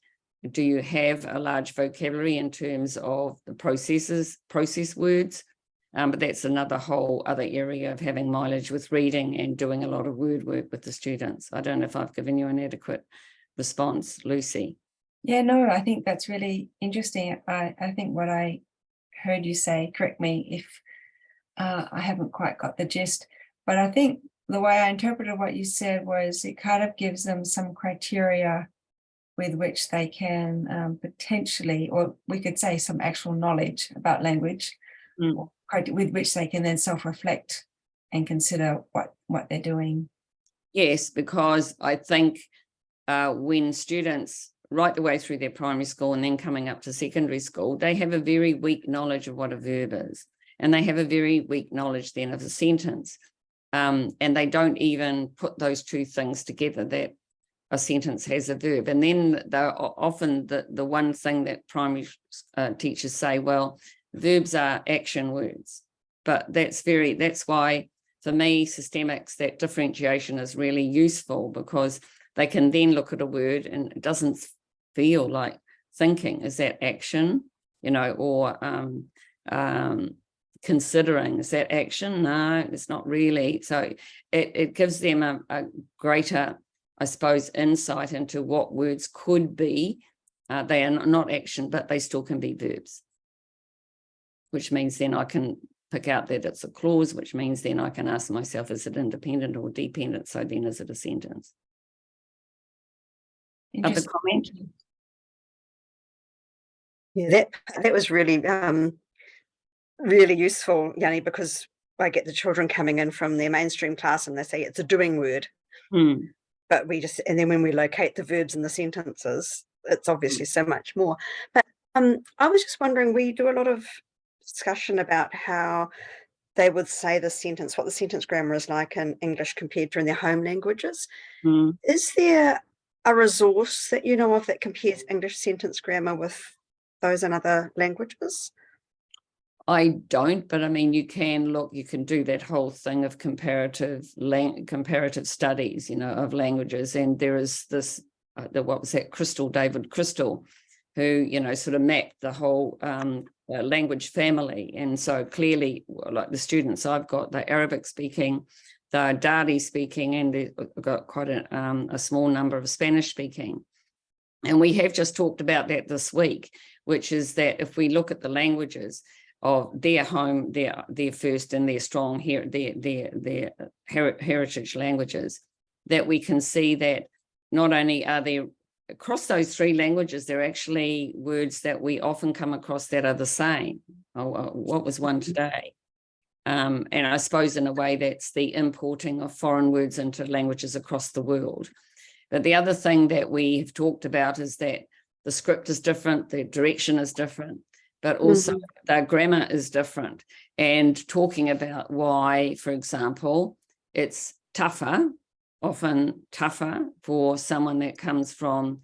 do you have a large vocabulary in terms of the process words? But that's another whole other area of having mileage with reading and doing a lot of word work with the students. I don't know if I've given you an adequate response, Lucy. Yeah, no, I think that's really interesting. I think what I heard you say, correct me if I haven't quite got the gist, but I think the way I interpreted what you said was it kind of gives them some criteria with which they can potentially, or we could say some actual knowledge about language, with which they can then self-reflect and consider what they're doing. Yes, because I think when students right the way through their primary school and then coming up to secondary school, they have a very weak knowledge of what a verb is. And they have a very weak knowledge then of a sentence. And they don't even put those two things together, that a sentence has a verb. And then they're often the one thing that primary teachers say, well, verbs are action words. But that's why for me, systemics, that differentiation is really useful, because they can then look at a word and it doesn't feel like thinking. Is that action? Or considering, is that action? No, it's not really. So it gives them a greater, I suppose, insight into what words could be. They are not action, but they still can be verbs, which means then I can pick out that it's a clause, which means then I can ask myself, is it independent or dependent? So then is it a sentence? Other comment? Yeah, that was really really useful, Jannie, because I get the children coming in from their mainstream class and they say it's a doing word. But and then when we locate the verbs in the sentences, it's obviously so much more. But I was just wondering, we do a lot of discussion about how they would say the sentence, what the sentence grammar is like in English compared to in their home languages. Is there a resource that you know of that compares English sentence grammar with those in other languages? I don't, but I mean, you can look, you can do that whole thing of comparative studies, you know, of languages. And there is this, what was that, David Crystal, who, you know, sort of mapped the whole language family. And so clearly, like the students I've got, they're Arabic speaking, they're Dari speaking, and they've got quite a small number of Spanish speaking. And we have just talked about that this week, which is that if we look at the languages of their home, their first and their strong their heritage languages, that we can see that not only are there across those three languages, there are actually words that we often come across that are the same. What was one today? And I suppose in a way that's the importing of foreign words into languages across the world. But the other thing that we have talked about is that the script is different, the direction is different, but also the grammar is different. And talking about why, for example, it's often tougher for someone that comes from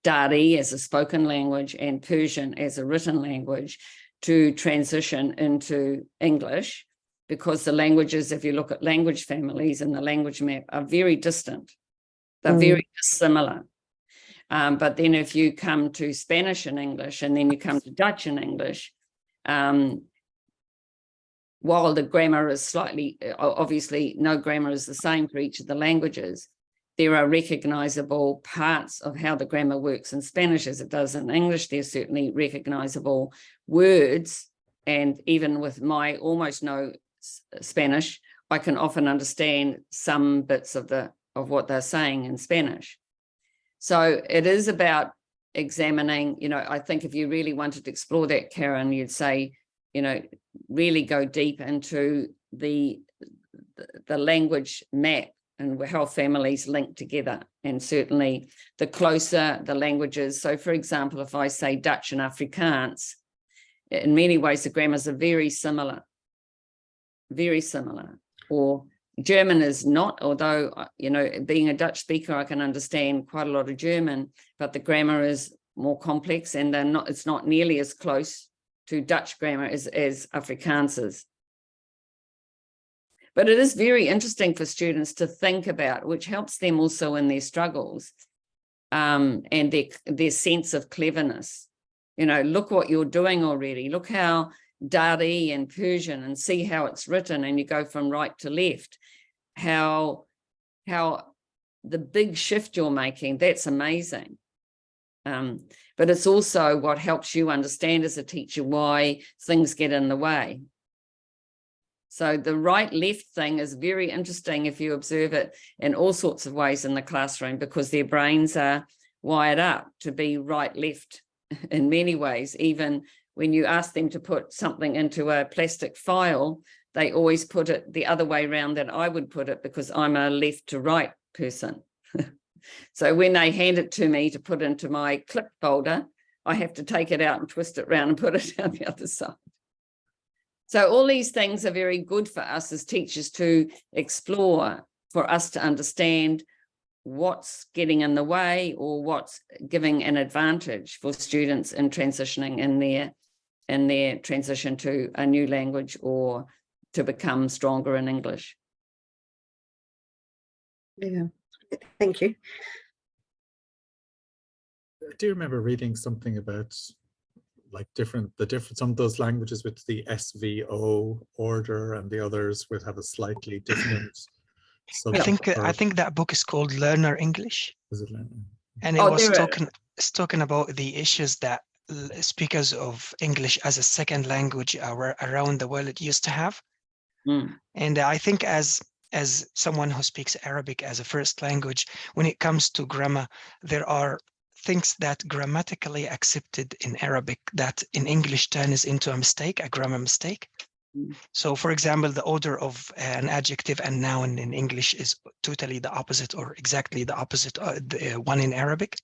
Dari as a spoken language and Persian as a written language to transition into English, because the languages, if you look at language families and the language map, are very distant. They're very dissimilar. But then if you come to Spanish and English, and then you come to Dutch and English, while the grammar is slightly, obviously no grammar is the same for each of the languages, there are recognizable parts of how the grammar works in Spanish as it does in English. There's certainly recognizable words. And even with my almost no Spanish, I can often understand some bits of what they're saying in Spanish. So it is about examining, you know, I think if you really wanted to explore that, Karen, you'd say, you know, really go deep into the language map and how families link together. And certainly the closer the languages. So for example, if I say Dutch and Afrikaans, in many ways the grammars are very similar. Or German is not, although, you know, being a Dutch speaker, I can understand quite a lot of German, but the grammar is more complex, and it's not nearly as close to Dutch grammar as Afrikaans is. But it is very interesting for students to think about, which helps them also in their struggles and their sense of cleverness. You know, look what you're doing already. Look how Dari and Persian, and see how it's written, and you go from right to left. How the big shift you're making, that's amazing. But it's also what helps you understand as a teacher why things get in the way. So the right-left thing is very interesting if you observe it in all sorts of ways in the classroom, because their brains are wired up to be right-left in many ways. Even when you ask them to put something into a plastic file, they always put it the other way around that I would put it, because I'm a left to right person. So when they hand it to me to put into my clip folder, I have to take it out and twist it around and put it down the other side. So all these things are very good for us as teachers to explore, for us to understand what's getting in the way or what's giving an advantage for students in transitioning in their transition to a new language or to become stronger in English. Yeah, thank you. I do remember reading something about like some of those languages with the SVO order, and the others would have a slightly different. I think that book is called Learner English. Is it Learner? And it was talking about the issues that speakers of English as a second language around the world used to have. And I think as someone who speaks Arabic as a first language, when it comes to grammar, there are things that grammatically accepted in Arabic that in English turns into a mistake, a grammar mistake. So for example, the order of an adjective and noun in English is totally the opposite, or exactly the opposite, the one in Arabic.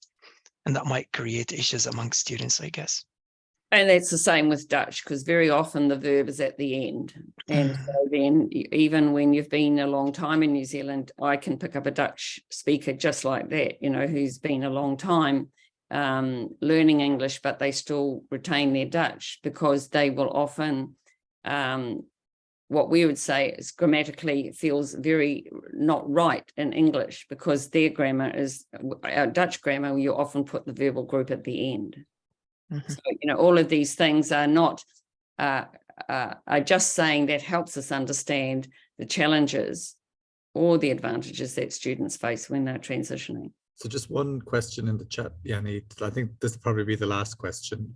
And that might create issues among students, I guess. And that's the same with Dutch, because very often the verb is at the end. And so then even when you've been a long time in New Zealand, I can pick up a Dutch speaker just like that, you know, who's been a long time learning English, but they still retain their Dutch, because they will often, what we would say is grammatically feels very not right in English, because their grammar is, our Dutch grammar, you often put the verbal group at the end. So, you know, all of these things are not, are just saying that helps us understand the challenges or the advantages that students face when they're transitioning. So just one question in the chat, Jannie. I think this will probably be the last question.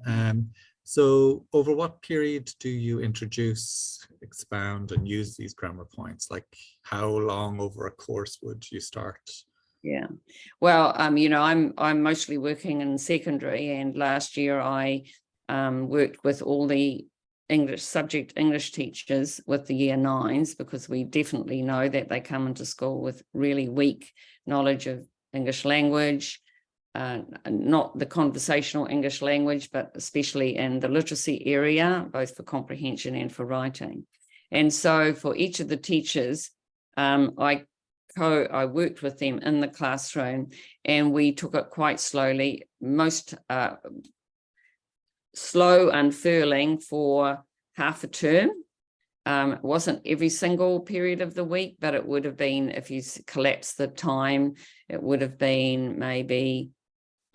So over what period do you introduce, expound and use these grammar points? Like how long over a course would you start? Yeah, well, you know, I'm mostly working in secondary, and last year I worked with all the English teachers with the year 9s, because we definitely know that they come into school with really weak knowledge of English language, not the conversational English language, but especially in the literacy area, both for comprehension and for writing. And so for each of the teachers, I worked with them in the classroom, and we took it quite slowly, most slow unfurling for half a term. It wasn't every single period of the week, but it would have been, if you collapse the time, it would have been maybe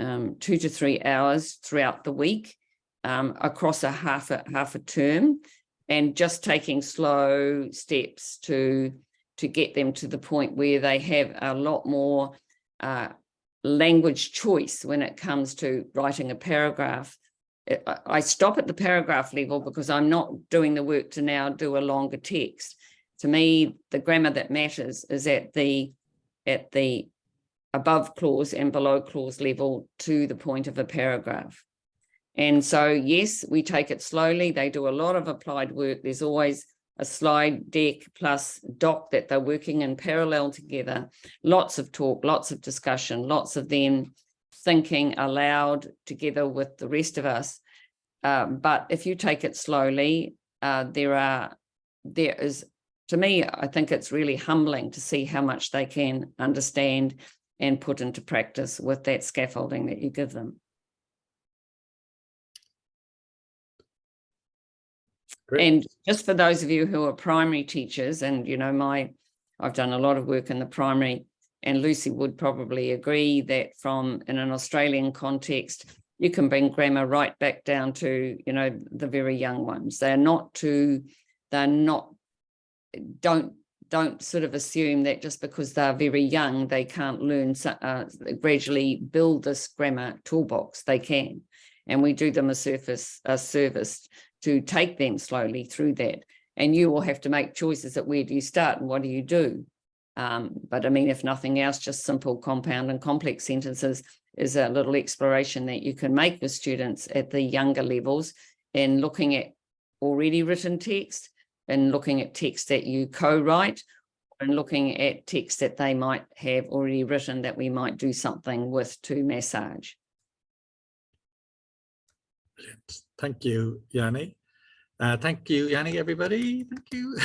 2 to 3 hours throughout the week, across a half a term, and just taking slow steps to get them to the point where they have a lot more language choice when it comes to writing a paragraph. I stop at the paragraph level because I'm not doing the work to now do a longer text. To me, the grammar that matters is at the above clause and below clause level to the point of a paragraph. And so, yes, we take it slowly. They do a lot of applied work. There's always a slide deck plus doc that they're working in parallel together. Lots of talk, lots of discussion, lots of them thinking aloud together with the rest of us. But if you take it slowly, there is, to me, I think it's really humbling to see how much they can understand and put into practice with that scaffolding that you give them. Great. And just for those of you who are primary teachers, and you know, I've done a lot of work in the primary, and Lucy would probably agree that in an Australian context, you can bring grammar right back down to, you know, the very young ones. Don't sort of assume that just because they're very young, they can't learn, gradually build this grammar toolbox. They can. And we do them a service to take them slowly through that. And you will have to make choices at where do you start and what do you do. But I mean, if nothing else, just simple compound and complex sentences is a little exploration that you can make with students at the younger levels in looking at already written text and looking at text that you co-write and looking at text that they might have already written that we might do something with to massage. Brilliant. Thank you, Jannie. Thank you, Jannie, everybody. Thank you.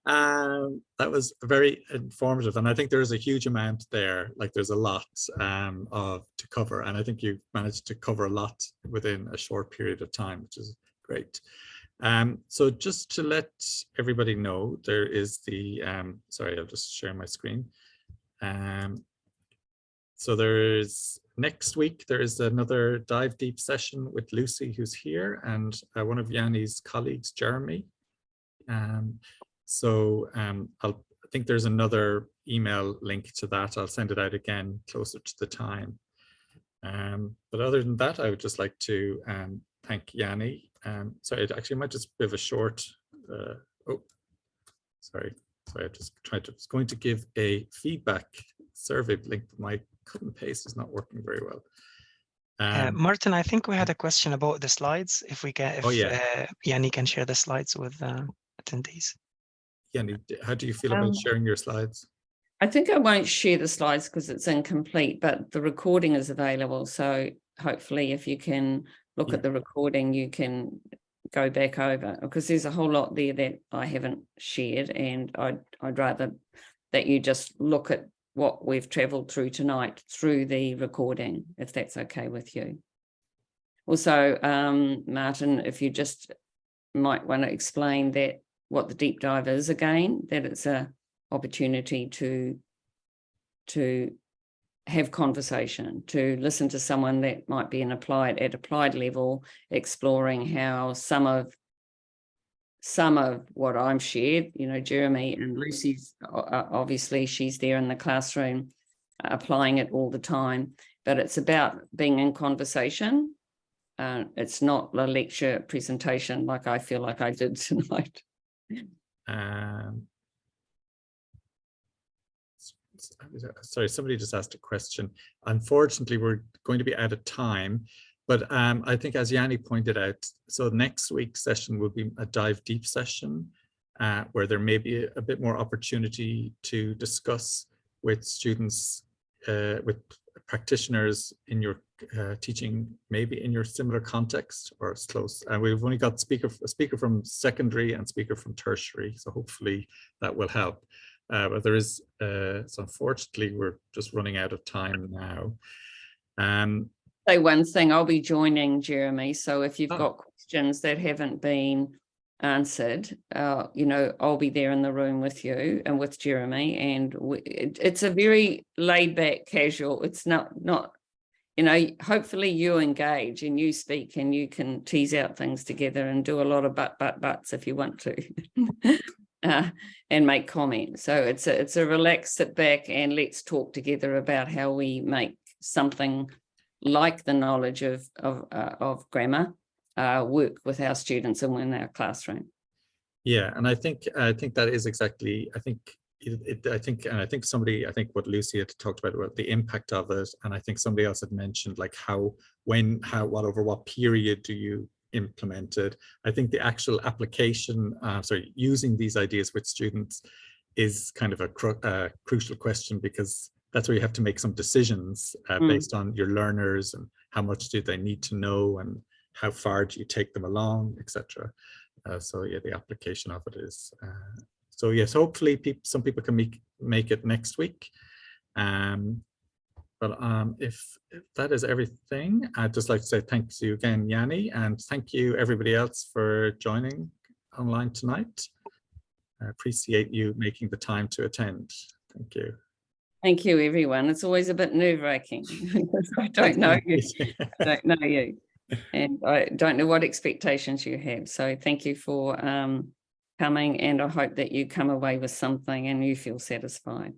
That was very informative, and I think there's a huge amount there. Like there's a lot to cover, and I think you've managed to cover a lot within a short period of time, which is great. So just to let everybody know, there is the sorry, I'll just share my screen. So there's next week, there is another dive deep session with Lucy, who's here, and one of Jannie's colleagues, Jeremy. I think there's another email link to that. I'll send it out again closer to the time. But other than that, I would just like to thank Jannie. Sorry, it actually might just give a short, sorry, I just was going to give a feedback survey link, but my cut and paste is not working very well. Martin, I think we had a question about the slides. If Jannie can share the slides with attendees. Jannie, how do you feel about sharing your slides? I think I won't share the slides because it's incomplete, but the recording is available. So hopefully if you can look at the recording, you can go back over, because there's a whole lot there that I haven't shared, and I'd rather that you just look at what we've traveled through tonight through the recording, if that's okay with you. Also, Martin, if you just might want to explain that what the deep dive is again, that it's a opportunity to have conversation, to listen to someone that might be at applied level, exploring how some of what I'm shared, you know, Jeremy and Lucy's, obviously she's there in the classroom applying it all the time, but it's about being in conversation. It's not a lecture presentation like I feel like I did tonight. Sorry, somebody just asked a question. Unfortunately, we're going to be out of time, but I think as Jannie pointed out, so next week's session will be a dive deep session where there may be a bit more opportunity to discuss with students, with practitioners in your teaching, maybe in your similar context or as close. And we've only got a speaker from secondary and speaker from tertiary, so hopefully that will help. But there is, so unfortunately, we're just running out of time now. Say one thing, I'll be joining Jeremy. So if you've got questions that haven't been answered, you know, I'll be there in the room with you and with Jeremy. And it's a very laid back, casual. It's not, you know, hopefully you engage and you speak and you can tease out things together and do a lot of buts if you want to. And make comments. So it's a relaxed sit back and let's talk together about how we make something like the knowledge of grammar work with our students and in our classroom. Yeah, and I think that is exactly, I think what Lucy had talked about the impact of it, and I think somebody else had mentioned like over what period do you implemented. I think the actual application, using these ideas with students is kind of a crucial question, because that's where you have to make some decisions based on your learners and how much do they need to know and how far do you take them along, etc. So yeah, the application of it is. So yes, hopefully some people can make it next week. But if that is everything, I'd just like to say thanks to you again, Jannie, and thank you everybody else for joining online tonight. I appreciate you making the time to attend. Thank you. Thank you, everyone. It's always a bit nerve-wracking. I don't know you. I don't know you. And I don't know what expectations you have. So thank you for coming, and I hope that you come away with something and you feel satisfied.